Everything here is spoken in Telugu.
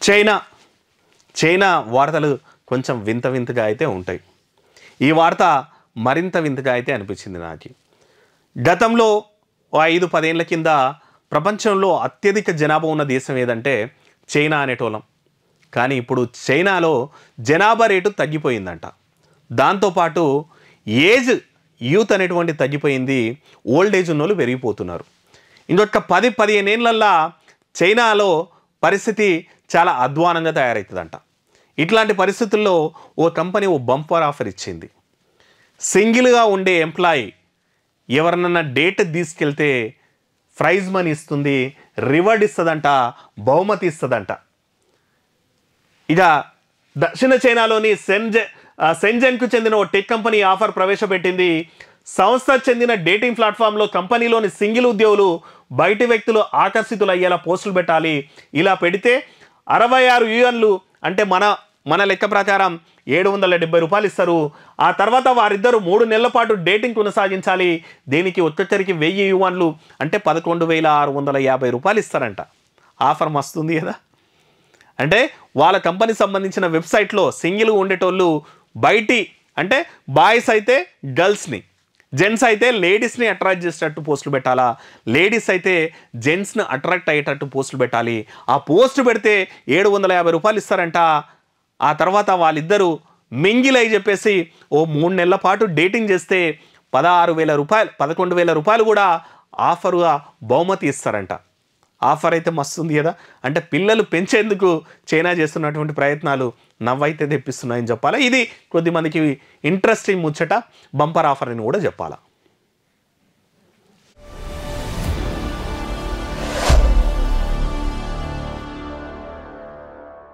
చైనా చైనా వార్తలు కొంచెం వింత వింతగా అయితే ఉంటాయి. ఈ వార్త మరింత వింతగా అయితే అనిపించింది నాకు. గతంలో 5-10 ఏళ్ల కింద ప్రపంచంలో అత్యధిక జనాభా ఉన్న దేశం ఏదంటే చైనా అనేటోళ్ళం. కానీ ఇప్పుడు చైనాలో జనాభా రేటు తగ్గిపోయిందంట. దాంతోపాటు యూత్ అనేటువంటి తగ్గిపోయింది. ఓల్డ్ ఏజ్ ఉన్నోళ్ళు పెరిగిపోతున్నారు. ఇంకొక 10-15 ఏళ్ళల్లో చైనాలో పరిస్థితి చాలా అధ్వానంగా తయారవుతుందంట. ఇట్లాంటి పరిస్థితుల్లో ఓ కంపెనీ ఓ బంపర్ ఆఫర్ ఇచ్చింది. సింగిల్గా ఉండే ఎంప్లాయీ ఎవరినన్నా డేట్ తీసుకెళ్తే ప్రైజ్ మనీ ఇస్తుంది, రివార్డ్ ఇస్తుందంట, బహుమతి ఇస్తుందంట. ఇక దక్షిణ చైనాలోని సెంజన్కు చెందిన ఓ టెక్ కంపెనీ ఆఫర్ ప్రవేశపెట్టింది. సంస్థ చెందిన డేటింగ్ ప్లాట్ఫామ్లో కంపెనీలోని సింగిల్ ఉద్యోగులు బయటి వ్యక్తులు ఆకర్షితులు అయ్యేలా పోస్టులు పెట్టాలి. ఇలా పెడితే 66 యుఎన్లు అంటే మన లెక్క ప్రకారం 770 రూపాయలు ఇస్తారు. ఆ తర్వాత వారిద్దరూ 3 నెలల పాటు డేటింగ్ కొనసాగించాలి. దీనికి ఒక్కొక్కరికి 1000 యుఎన్లు అంటే 11,650 రూపాయలు ఇస్తారంట. ఆఫర్ మస్తుంది కదా. అంటే వాళ్ళ కంపెనీ సంబంధించిన వెబ్సైట్లో సింగిల్గా ఉండేటోళ్ళు బయటి అంటే బాయ్స్ అయితే గర్ల్స్ని, జెంట్స్ అయితే లేడీస్ని అట్రాక్ట్ చేసేటట్టు పోస్టులు పెట్టాలా, లేడీస్ అయితే జెంట్స్ని అట్రాక్ట్ అయ్యేటట్టు పోస్టులు పెట్టాలి. ఆ పోస్ట్ పెడితే 750 రూపాయలు ఇస్తారంట. ఆ తర్వాత వాళ్ళిద్దరూ మింగిల్ అయి చెప్పేసి ఓ 3 నెలల పాటు డేటింగ్ చేస్తే 16,000 రూపాయలు 11,000 రూపాయలు కూడా ఆఫర్గా బహుమతి ఇస్తారంట. ఆఫర్ అయితే మస్తుంది కదా. అంటే పిల్లలు పెంచేందుకు చైనా చేస్తున్నటువంటి ప్రయత్నాలు నవ్వైతే తెప్పిస్తున్నాయని చెప్పాలా. ఇది కొద్దిమందికి ఇంట్రెస్టింగ్ ముచ్చట, బంపర్ ఆఫర్ అని కూడా చెప్పాలా.